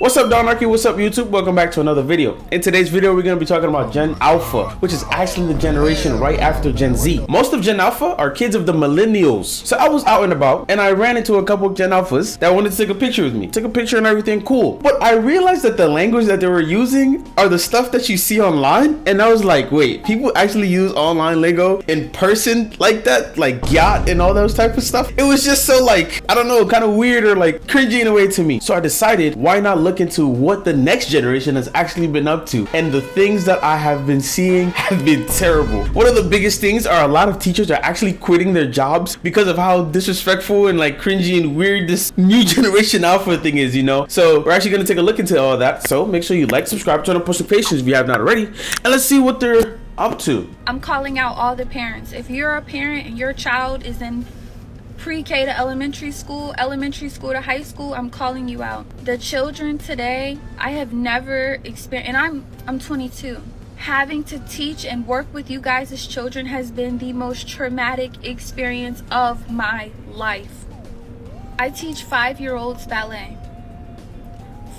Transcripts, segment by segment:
What's up, Donarchy? What's up, YouTube? Welcome back to another video. In today's video, we're going to be talking about Gen Alpha, which is actually the generation right after Gen Z. Most of Gen Alpha are kids of the millennials. So I was out and about, and I ran into a couple of Gen Alphas that wanted to take a picture with me. Took a picture and everything, cool. But I realized that the language that they were using are the stuff that you see online, and I was like, wait, people actually use online lingo in person like that? Like yacht and all those type of stuff? It was just so like, I don't know, kind of weird or like cringy in a way to me. So I decided, why not look into what the next generation has actually been up to, and the things that I have been seeing have been terrible. One of the biggest things are a lot of teachers are actually quitting their jobs because of how disrespectful and like cringy and weird this new generation alpha thing is, you know. So we're actually going to take a look into all that. So make sure you like, subscribe, turn on post notifications if you have not already, and let's see what they're up to. I'm calling out all the parents. If you're a parent and your child is in pre-K to elementary school to high school, I'm calling you out. The children today, I have never experienced, and I'm 22. Having to teach and work with you guys as children has been the most traumatic experience of my life. I teach 5-year-olds ballet,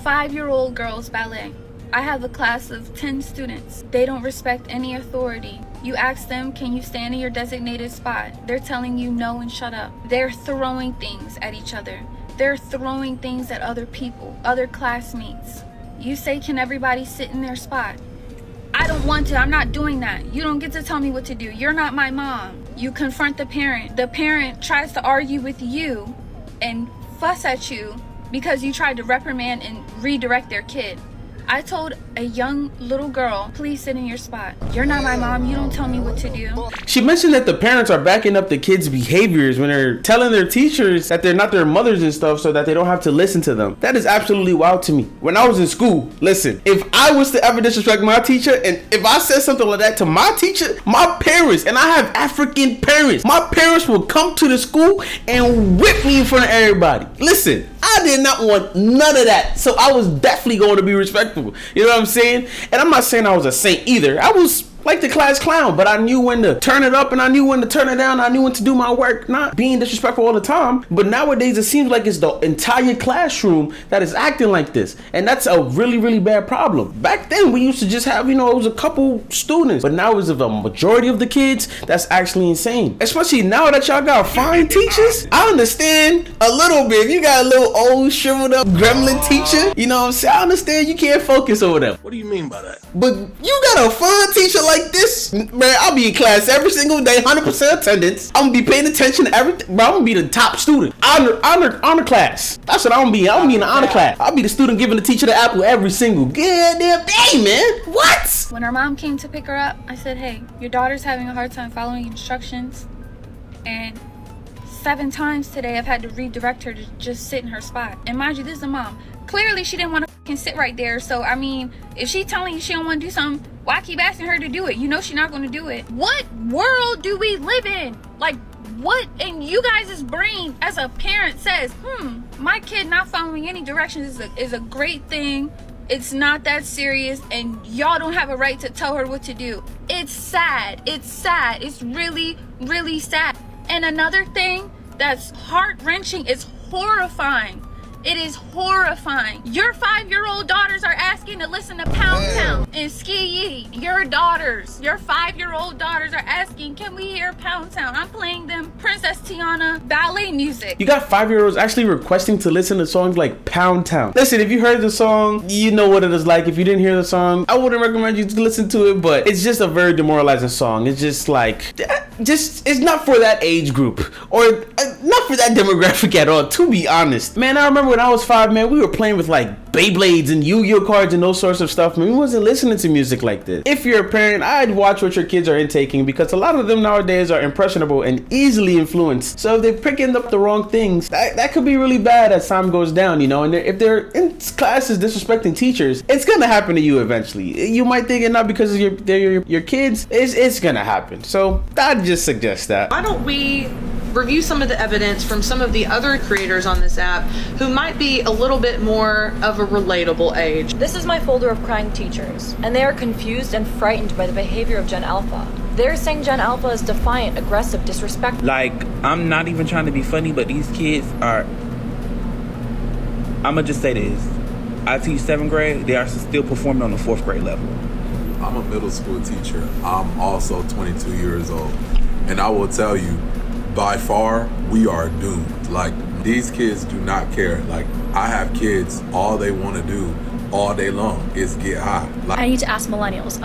5-year-old girls ballet. I have a class of 10 students. They don't respect any authority. You ask them, can you stand in your designated spot? They're telling you no and shut up. They're throwing things at each other. They're throwing things at other people, other classmates. You say, can everybody sit in their spot? I don't want to. I'm not doing that. You don't get to tell me what to do. You're not my mom. You confront the parent. The parent tries to argue with you and fuss at you because you tried to reprimand and redirect their kid. I told a young little girl, please sit in your spot. You're not my mom. You don't tell me what to do. She mentioned that the parents are backing up the kids' behaviors when they're telling their teachers that they're not their mothers and stuff so that they don't have to listen to them. That is absolutely wild to me. When I was in school, listen, if I was to ever disrespect my teacher, and if I said something like that to my teacher, my parents, and I have African parents, my parents will come to the school and whip me in front of everybody. Listen, I did not want none of that. So I was definitely going to be respectful. You know what I'm saying? And I'm not saying I was a saint either. I was like the class clown, but I knew when to turn it up and I knew when to turn it down. I knew when to do my work, not being disrespectful all the time. But nowadays it seems like it's the entire classroom that is acting like this, and that's a really, really bad problem. Back then we used to just have, you know, it was a couple students, but now it's of a majority of the kids. That's actually insane, especially now that y'all got fine teachers. I understand a little bit. If you got a little old shriveled up gremlin teacher, you know what I'm saying, I understand you can't focus over them. What do you mean by that? But you got a fun teacher like this, man, I'll be in class every single day, 100% attendance. I'm gonna be paying attention to everything, bro. I'm gonna be the top student. Honor class. That's what I'm gonna be. I'm gonna be in the honor class. I'll be the student giving the teacher the apple every single goddamn day, man. What? When her mom came to pick her up, I said, hey, your daughter's having a hard time following instructions, and 7 times today I've had to redirect her to just sit in her spot. And mind you, this is a mom. Clearly she didn't want to sit right there. So I mean, if she's telling you she don't want to do something, why keep asking her to do it? You know she's not going to do it. What world do we live in? Like, what in you guys' brain as a parent says, my kid not following any directions is a great thing. It's not that serious, and y'all don't have a right to tell her what to do. It's sad. It's sad. It's really, really sad. And another thing that's heart-wrenching is horrifying. It is horrifying. Your 5-year-old daughters are asking to listen to Pound Town and Ski Yee. Your 5-year-old daughters are asking, can we hear Pound Town? I'm playing them Princess Tiana ballet music. You got 5-year-olds actually requesting to listen to songs like Pound Town. Listen, if you heard the song, you know what it is like. If you didn't hear the song, I wouldn't recommend you to listen to it, but it's just a very demoralizing song. It's just like, it's not for that age group, or not for that demographic at all, to be honest. Man, I remember when I was 5, man, we were playing with like Beyblades and Yu-Gi-Oh cards and those sorts of stuff. Man, we wasn't listening to music like this. If you're a parent, I'd watch what your kids are intaking, because a lot of them nowadays are impressionable and easily influenced. So if they're picking up the wrong things, that could be really bad as time goes down, you know. And if they're in classes disrespecting teachers, it's gonna happen to you eventually. You might think it not because they're your kids. It's gonna happen. So I'd just suggest that. Why don't we review some of the evidence from some of the other creators on this app who might be a little bit more of a relatable age. This is my folder of crying teachers, and they are confused and frightened by the behavior of Gen Alpha. They're saying Gen Alpha is defiant, aggressive, disrespectful. Like, I'm not even trying to be funny, but these kids are, I'ma just say this. I teach 7th grade. They are still performing on the 4th grade level. I'm a middle school teacher. I'm also 22 years old. And I will tell you, by far, we are doomed. Like, these kids do not care. Like, I have kids, all they want to do all day long is get high. Like, I need to ask millennials,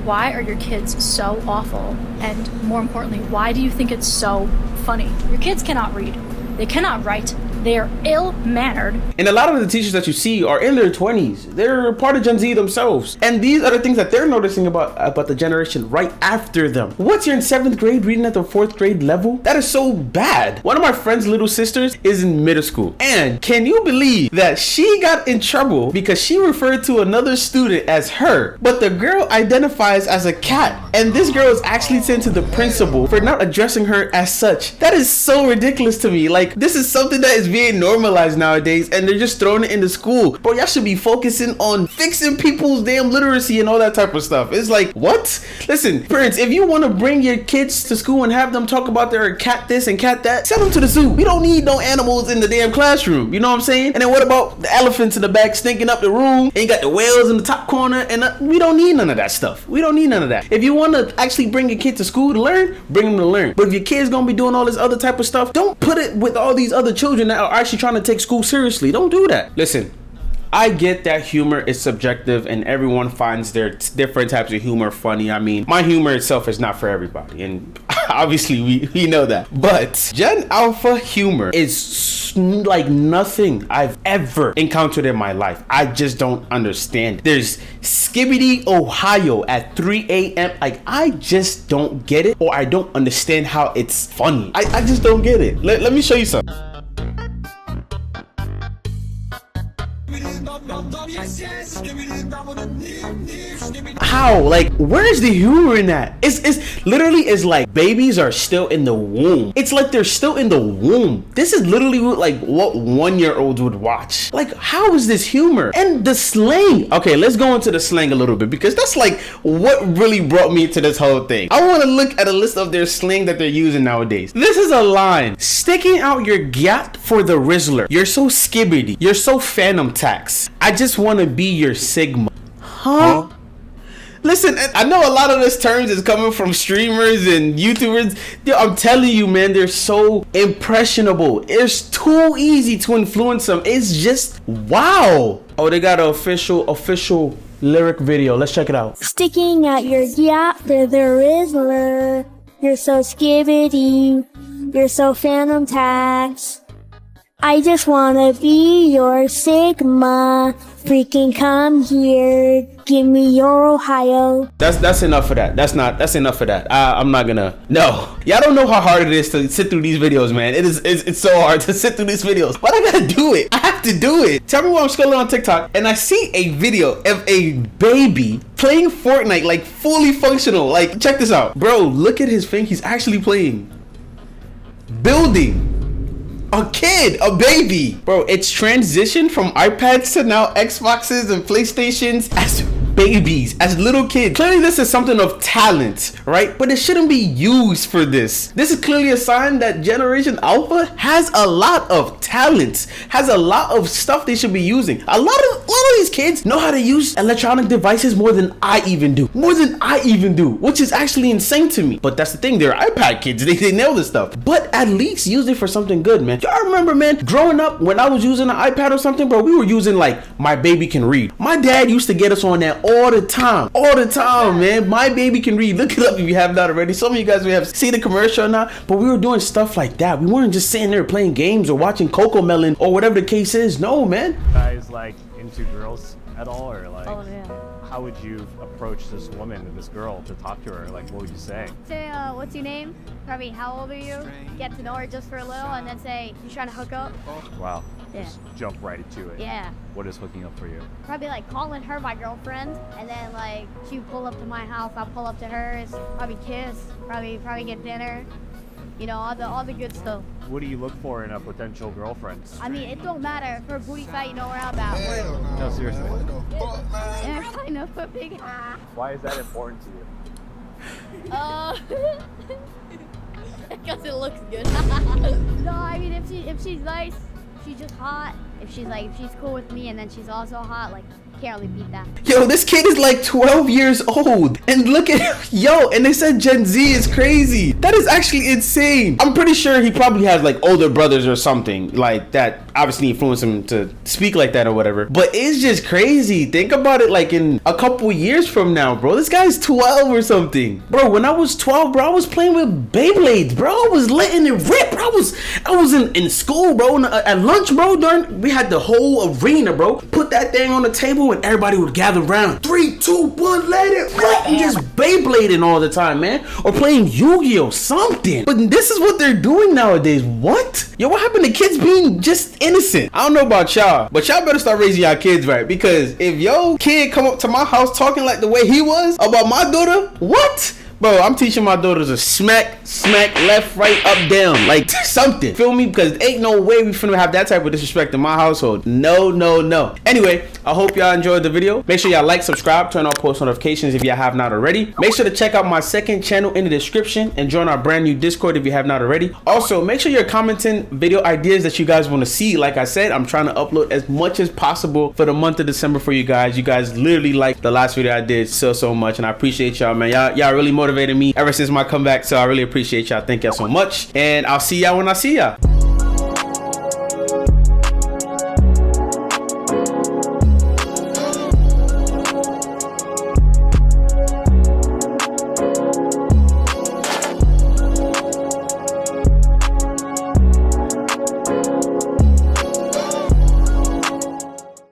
why are your kids so awful? And more importantly, why do you think it's so funny? Your kids cannot read. They cannot write. They are ill-mannered. And a lot of the teachers that you see are in their 20s. They're part of Gen Z themselves. And these are the things that they're noticing about the generation right after them. Once you're in 7th grade reading at the 4th grade level, that is so bad. One of my friend's little sisters is in middle school. And can you believe that she got in trouble because she referred to another student as her, but the girl identifies as a cat. And this girl is actually sent to the principal for not addressing her as such. That is so ridiculous to me. Like, this is something that is being normalized nowadays, and they're just throwing it into school. Bro, y'all should be focusing on fixing people's damn literacy and all that type of stuff. It's like, what? Listen, parents, if you want to bring your kids to school and have them talk about their cat this and cat that, send them to the zoo. We don't need no animals in the damn classroom. You know what I'm saying? And then what about the elephants in the back stinking up the room, and you got the whales in the top corner, and we don't need none of that stuff. We don't need none of that. If you want to actually bring your kid to school to learn, bring them to learn. But if your kid's gonna be doing all this other type of stuff, don't put it with all these other children that are actually trying to take school seriously. Don't do that. Listen, I get that humor is subjective and everyone finds their different types of humor funny. I mean, my humor itself is not for everybody, and obviously we know that. But Gen Alpha humor is like nothing I've ever encountered in my life. I just don't understand. There's Skibbity, Ohio at 3 a.m. Like, I just don't get it, or I don't understand how it's funny. I just don't get it. Let me show you something. How? Like, where's the humor in that? It's literally is like babies are still in the womb. It's like they're still in the womb. This is literally like what 1-year-olds would watch. Like, how is this humor? And the slang. Okay, let's go into the slang a little bit, because that's like what really brought me to this whole thing. I want to look at a list of their slang that they're using nowadays. This is a line. Sticking out your gat for the Rizzler. You're so skibbity. You're so phantom tax. I just want to be your Sigma. Huh? Listen, I know a lot of this terms is coming from streamers and YouTubers. I'm telling you, man, they're so impressionable. It's too easy to influence them. It's just wow. Oh, they got an official lyric video. Let's check it out. Sticking out your gat for the Rizzler. You're so skibbity. You're so phantom tax. I just wanna be your Sigma. Freaking come here. Give me your Ohio. That's enough of that. That's enough of that. I'm not gonna. No. Y'all don't know how hard it is to sit through these videos, man. It's so hard to sit through these videos. But I gotta do it. I have to do it. Tell me why I'm scrolling on TikTok and I see a video of a baby playing Fortnite, like fully functional. Like, check this out. Bro, look at his thing. He's actually playing. Building. A kid, a baby. Bro, it's transitioned from iPads to now Xboxes and PlayStations as babies, as little kids. Clearly this is something of talent, right? But it shouldn't be used for this. This is clearly a sign that Generation Alpha has a lot of talent, has a lot of stuff they should be using. A lot of these kids know how to use electronic devices more than I even do. Which is actually insane to me. But that's the thing, they're iPad kids. They nail this stuff. But at least use it for something good, man. Y'all remember, man, growing up when I was using an iPad or something, bro, we were using like My Baby Can Read. My dad used to get us on that all the time, man. My Baby Can Read. Look it up if you have not already. Some of you guys may have seen the commercial or not, but we were doing stuff like that. We weren't just sitting there playing games or watching Coco Melon or whatever the case is. No, man. Guys like into girls at all, or like how would you approach this woman or this girl to talk to her? Like, what would you say? Say, what's your name? Probably how old are you? Get to know her just for a little, and then say, you trying to hook up? Wow. Yeah. Just jump right into it. Yeah. What is hooking up for you? Probably like calling her my girlfriend, and then like she pull up to my house, I'll pull up to hers, probably kiss, probably get dinner. You know, all the good stuff. What do you look for in a potential girlfriend? I mean, it don't matter. For a booty fight, you know where I'm about. No, seriously. Yeah, I know, a big. Why is that important to you? Because it looks good. No, I mean, if she's nice, she's just hot, if she's cool with me and then she's also hot, like, can't really beat that. Yo, this kid is like 12 years old. And look at him. Yo, and they said Gen Z is crazy. That is actually insane. I'm pretty sure he probably has like older brothers or something like that obviously influenced him to speak like that or whatever. But it's just crazy. Think about it, like in a couple years from now, bro. This guy's 12 or something. Bro, when I was 12, bro, I was playing with Beyblades, bro. I was letting it rip. Bro, I was in school, bro. At lunch, bro, we had the whole arena, bro. Put that thing on the table and everybody would gather around. 3, 2, 1, let it rip. And just Beyblading all the time, man. Or playing Yu-Gi-Oh! Something. But this is what they're doing nowadays. What? Yo, what happened to kids being just innocent? I don't know about y'all, but y'all better start raising y'all kids right. Because if your kid come up to my house talking like the way he was about my daughter, what? Bro, I'm teaching my daughters to smack, left, right, up, down, like something. Feel me? Because ain't no way we finna have that type of disrespect in my household. No, no, no. Anyway, I hope y'all enjoyed the video. Make sure y'all like, subscribe, turn on post notifications if y'all have not already. Make sure to check out my second channel in the description and join our brand new Discord if you have not already. Also, make sure you're commenting video ideas that you guys want to see. Like I said, I'm trying to upload as much as possible for the month of December for you guys. You guys literally liked the last video I did so much, and I appreciate y'all, man. Y'all really motivated me ever since my comeback, so I really appreciate y'all. Thank y'all so much, and I'll see y'all when I see y'all.